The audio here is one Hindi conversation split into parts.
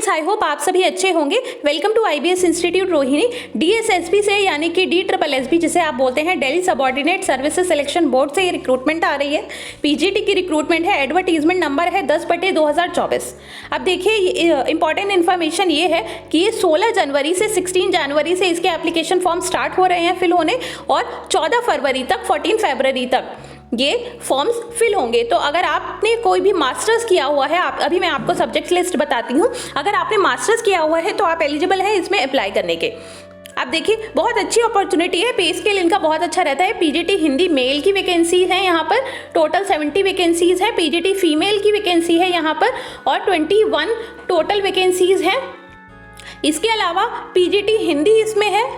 फ्रेंड्स, आई होप आप सभी अच्छे होंगे। Welcome to IBS institute Rohini. DSSB से यानी कि DSSB जिसे आप बोलते हैं Delhi subordinate services selection board से ये रिक्रूटमेंट आ रही है। PGT की रिक्रूटमेंट है। एडवर्टीजमेंट नंबर है 10/2024। अब देखिए इंपॉर्टेंट इन्फॉर्मेशन ये है कि ये 16 जनवरी से 16 जनवरी से इसके एप्लीकेशन फॉर्म स्टार्ट हो रहे हैं फिल होने, और 14 फरवरी तक 14 फरवरी तक ये फॉर्म्स फिल होंगे। तो अगर आपने कोई भी मास्टर्स किया हुआ है, अभी मैं आपको सब्जेक्ट लिस्ट बताती हूँ। अगर आपने मास्टर्स किया हुआ है तो आप एलिजिबल हैं इसमें अप्लाई करने के। अब देखिए बहुत अच्छी अपॉर्चुनिटी है। पे स्केल इनका बहुत अच्छा रहता है। PGT हिंदी मेल की वैकेंसी है यहाँ पर, टोटल 70 वैकेंसीज है। PGT फीमेल की वैकेंसी है यहाँ पर और 21 टोटल वैकेंसीज हैं। इसके अलावा PGT हिंदी इसमें है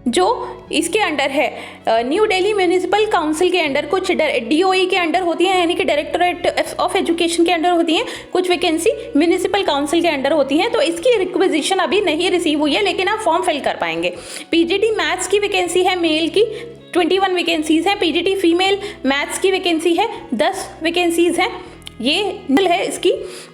जो इसके अंडर है न्यू दिल्ली म्यूनिसिपल काउंसिल के अंडर, कुछ DOE के अंडर होती हैं यानी कि डायरेक्टोरेट ऑफ एजुकेशन के अंडर होती हैं, कुछ वैकेंसी म्यूनिसिपल काउंसिल के अंडर होती हैं। तो इसकी रिक्वेजिशन अभी नहीं रिसीव हुई है, लेकिन आप फॉर्म फिल कर पाएंगे। PGT मैथ्स की वैकेंसी है मेल की 21 वैकेंसीज हैं। PGT फीमेल मैथ्स की वैकेंसी है 10 वैकेंसीज हैं। ये है इसकी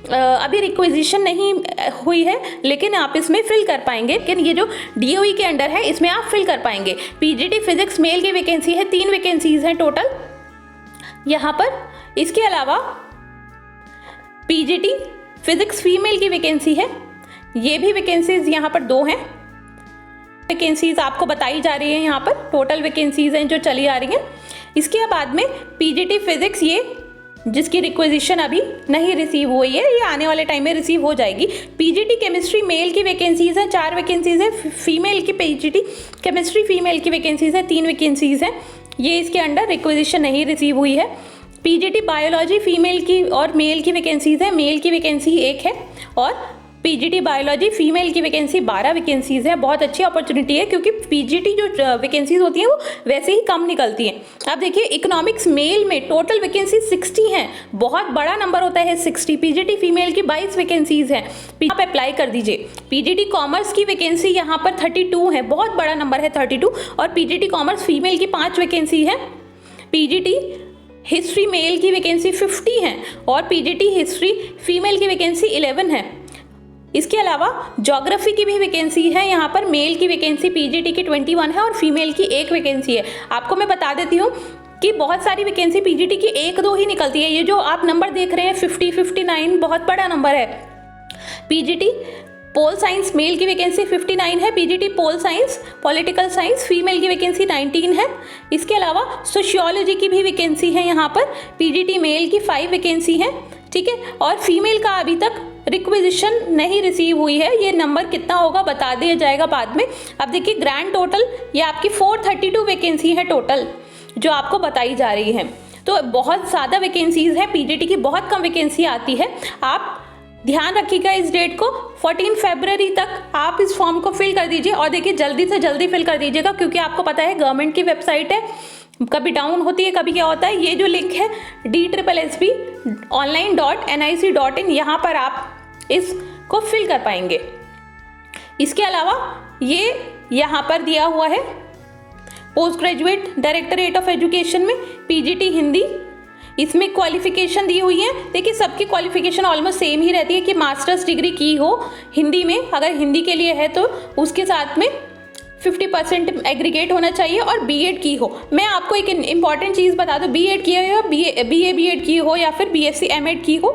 अभी रिक्वेजिशन नहीं हुई है, लेकिन आप इसमें फिल कर पाएंगे। लेकिन ये जो DOE के अंडर है इसमें आप फिल कर पाएंगे। PGT फिजिक्स मेल की वैकेंसी है, 3 वैकेंसीज हैं टोटल यहाँ पर। इसके अलावा PGT फिजिक्स फीमेल की वैकेंसी है, ये भी वैकेंसीज यहाँ पर 2 हैं। वैकेंसीज आपको बताई जा रही है यहाँ पर, टोटल वैकेंसीज हैं जो चली आ रही हैं। इसके बाद में PGT फिजिक्स, ये जिसकी रिक्वेजिशन अभी नहीं रिसीव हुई है, ये आने वाले टाइम में रिसीव हो जाएगी। PGT केमिस्ट्री मेल की वैकेंसीज हैं, 4 वैकेंसीज हैं। फीमेल की PGT केमिस्ट्री फीमेल की वैकेंसीज हैं, 3 वैकेंसीज हैं। ये इसके अंडर रिक्वेजिशन नहीं रिसीव हुई है। PGT बायोलॉजी फीमेल की और मेल की वैकेंसीज है। मेल की वैकेंसी 1 है और PGT बायोलॉजी फीमेल की वैकेंसी 12 वैकेंसीज है। बहुत अच्छी अपॉर्चुनिटी है क्योंकि PGT जो वैकेंसीज होती हैं वो वैसे ही कम निकलती हैं। अब देखिए इकोनॉमिक्स मेल में टोटल वैकेंसी 60 हैं, बहुत बड़ा नंबर होता है 60। PGT फीमेल की 22 वैकेंसीज हैं, आप अप्लाई कर दीजिए। PGT कॉमर्स की वैकेंसी यहाँ पर 32 है, बहुत बड़ा नंबर है 32। और PGT कॉमर्स फीमेल की 5 वैकेंसी है। PGT हिस्ट्री मेल की वैकेंसी 50 है और PGT हिस्ट्री फीमेल की वैकेंसी 11 है। इसके अलावा ज्योग्राफी की भी वैकेंसी है यहाँ पर। मेल की वैकेंसी PGT की 21 है और फीमेल की 1 वैकेंसी है। आपको मैं बता देती हूँ कि बहुत सारी वैकेंसी PGT की 1-2 ही निकलती है। ये जो आप नंबर देख रहे हैं 50, 59 बहुत बड़ा नंबर है। PGT पोल साइंस मेल की वैकेंसी 59 है। PGT pol science political science female की वैकेंसी 19 है। इसके अलावा सोशियोलॉजी की भी वैकेंसी है यहाँ पर। PGT मेल की 5 वैकेंसी है, ठीक है। और फीमेल का अभी तक रिक्वेजिशन नहीं रिसीव हुई है। ये नंबर कितना होगा बता दिया जाएगा बाद में। अब देखिए ग्रैंड टोटल ये आपकी 432 वैकेंसी है टोटल जो आपको बताई जा रही है। तो बहुत ज़्यादा वैकेंसीज है। PGT की बहुत कम वैकेंसी आती है। आप ध्यान रखिएगा इस डेट को, 14 फरवरी तक आप इस फॉर्म को फिल कर दीजिए। और देखिए जल्दी से जल्दी फिल कर दीजिएगा क्योंकि आपको पता है गवर्नमेंट की वेबसाइट है, कभी डाउन होती है कभी क्या होता है। ये जो लिंक है DSSB online.nic.in, यहाँ पर आप इसको फिल कर पाएंगे। इसके अलावा ये यहाँ पर दिया हुआ है post graduate directorate of education में PGT हिंदी, इसमें क्वालिफिकेशन दी हुई है। देखिए सबकी क्वालिफिकेशन ऑलमोस्ट सेम ही रहती है कि मास्टर्स डिग्री की हो हिंदी में, अगर हिंदी के लिए है तो उसके साथ में 50% एग्रीगेट होना चाहिए और B.Ed की हो। मैं आपको एक इम्पॉर्टेंट चीज़ बता दूँ, B.Ed की हो या B.A.B.Ed की हो या फिर BSc M.Ed की हो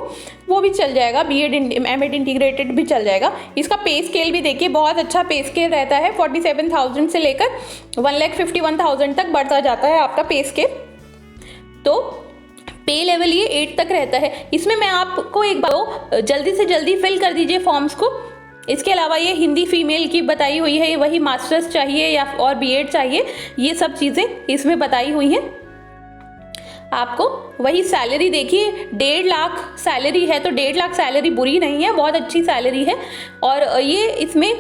वो भी चल जाएगा। B.Ed M.Ed इंटीग्रेटेड भी चल जाएगा। इसका पे स्केल भी देखिए बहुत अच्छा पे स्केल रहता है। 47,000 से लेकर 1,51,000 तक बढ़ता जाता है आपका पे स्केल। तो पे लेवल ये 8 तक रहता है। इसमें मैं आपको एक बार जल्दी से जल्दी फिल कर दीजिए फॉर्म्स को। इसके अलावा ये हिंदी फीमेल की बताई हुई है, वही मास्टर्स चाहिए या और B.Ed चाहिए, ये सब चीज़ें इसमें बताई हुई हैं आपको। वही सैलरी देखिए 1.5 लाख सैलरी है, तो 1.5 लाख सैलरी बुरी नहीं है, बहुत अच्छी सैलरी है। और ये इसमें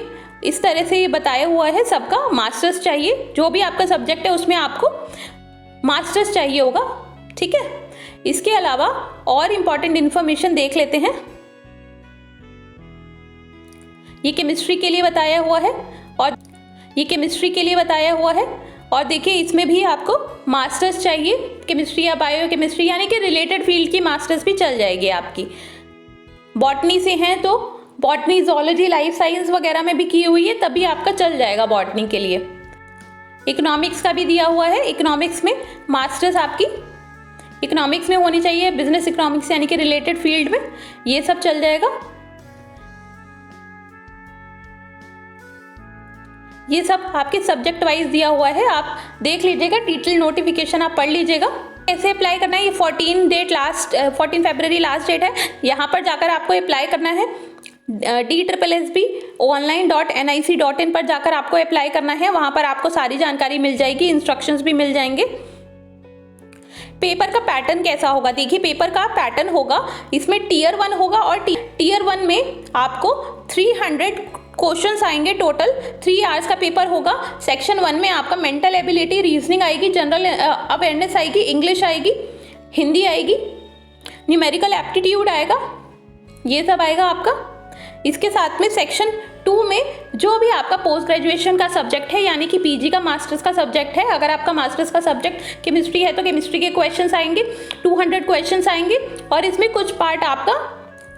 इस तरह से ये बताया हुआ है सबका मास्टर्स चाहिए, जो भी आपका सब्जेक्ट है उसमें आपको मास्टर्स चाहिए होगा, ठीक है। इसके अलावा और इम्पॉर्टेंट इन्फॉर्मेशन देख लेते हैं। ये केमिस्ट्री के लिए बताया हुआ है और ये केमिस्ट्री के लिए बताया हुआ है। और देखिए इसमें भी आपको मास्टर्स चाहिए केमिस्ट्री या बायो केमिस्ट्री, यानी कि रिलेटेड फील्ड की मास्टर्स भी चल जाएगी आपकी। बॉटनी से हैं तो बॉटनी, zoology, लाइफ साइंस वगैरह में भी की हुई है तभी आपका चल जाएगा बॉटनी के लिए। इकोनॉमिक्स का भी दिया हुआ है, इकोनॉमिक्स में मास्टर्स आपकी इकोनॉमिक्स में होनी चाहिए, बिजनेस इकोनॉमिक्स यानी कि रिलेटेड फील्ड में, ये सब चल जाएगा। ये सब आपके सब्जेक्ट वाइज दिया हुआ है, आप देख लीजिएगा, डिटेल नोटिफिकेशन आप पढ़ लीजिएगा। कैसे अप्लाई करना है, ये 14 फरवरी लास्ट डेट है, यहाँ पर जाकर आपको अप्लाई करना है। DSSBonline.nic.in पर जाकर आपको अप्लाई करना है, वहाँ पर आपको सारी जानकारी मिल जाएगी, इंस्ट्रक्शंस भी मिल जाएंगे। पेपर का पैटर्न कैसा होगा, देखिए पेपर का पैटर्न होगा, इसमें टीयर 1 होगा और टीयर 1 में आपको 300 क्वेश्चंस आएंगे टोटल, 3 आवर्स का पेपर होगा। सेक्शन 1 में आपका मेंटल एबिलिटी, रीजनिंग आएगी, जनरल अवेयरनेस आएगी, इंग्लिश आएगी, हिंदी आएगी, न्यूमेरिकल एप्टीट्यूड आएगा, ये सब आएगा आपका। इसके साथ में सेक्शन 2 में जो भी आपका पोस्ट ग्रेजुएशन का सब्जेक्ट है, यानी कि पीजी का मास्टर्स का सब्जेक्ट है, अगर आपका मास्टर्स का सब्जेक्ट केमिस्ट्री है तो केमिस्ट्री के क्वेश्चंस आएंगे, 200 क्वेश्चंस आएंगे। और इसमें कुछ पार्ट आपका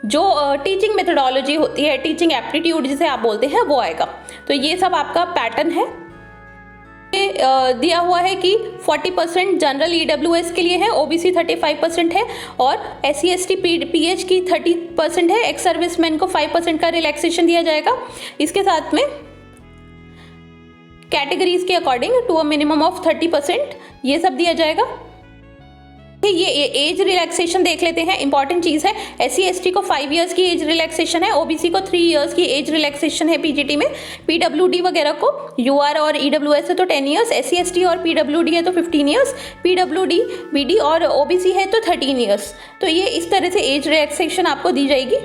जो टीचिंग मेथोडोलॉजी होती है, टीचिंग एप्टीट्यूड जिसे आप बोलते हैं, वो आएगा। तो ये सब आपका पैटर्न है। दिया हुआ है कि 40% जनरल EWS के लिए है, OBC 35% है और SC ST PH की 30% है, एक्स सर्विसमैन को 5% का रिलैक्सेशन दिया जाएगा। इसके साथ में कैटेगरीज के according to a minimum of 30% ये सब दिया जाएगा। ये एज रिलैक्सेशन देख लेते हैं, इंपॉर्टेंट चीज़ है। SC ST को 5 इयर्स की एज रिलैक्सेशन है, OBC को 3 इयर्स की एज रिलैक्सेशन है PGT में, PWD वगैरह को, UR और EWS है तो 10 इयर्स, SC ST और PWD है तो 15 इयर्स, PWD BD और OBC है तो 13 इयर्स। तो ये इस तरह से एज रिलैक्सेशन आपको दी जाएगी।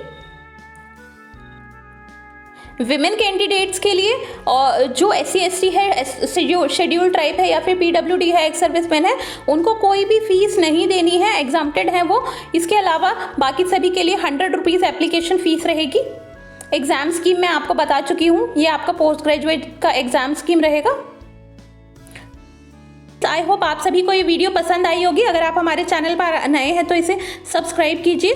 विमेन कैंडिडेट्स के लिए और जो SC ST है, शेड्यूल ट्राइब है या फिर PWD है, एक्स सर्विसमैन है, उनको कोई भी फीस नहीं देनी है, एग्जाम्प्टेड है वो। इसके अलावा बाकी सभी के लिए 100 रुपीज़ एप्लीकेशन फ़ीस रहेगी। एग्ज़ाम स्कीम मैं आपको बता चुकी हूँ, ये आपका पोस्ट ग्रेजुएट का एग्ज़ाम स्कीम रहेगा। आई होप आप सभी को ये वीडियो पसंद आई होगी। अगर आप हमारे चैनल पर नए हैं तो इसे सब्सक्राइब कीजिए,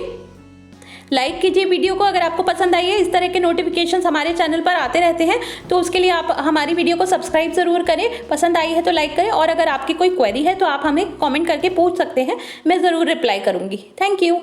लाइक कीजिए वीडियो को अगर आपको पसंद आई है। इस तरह के नोटिफिकेशंस हमारे चैनल पर आते रहते हैं, तो उसके लिए आप हमारी वीडियो को सब्सक्राइब ज़रूर करें, पसंद आई है तो लाइक करें, और अगर आपकी कोई क्वेरी है तो आप हमें कमेंट करके पूछ सकते हैं, मैं ज़रूर रिप्लाई करूँगी। Thank you.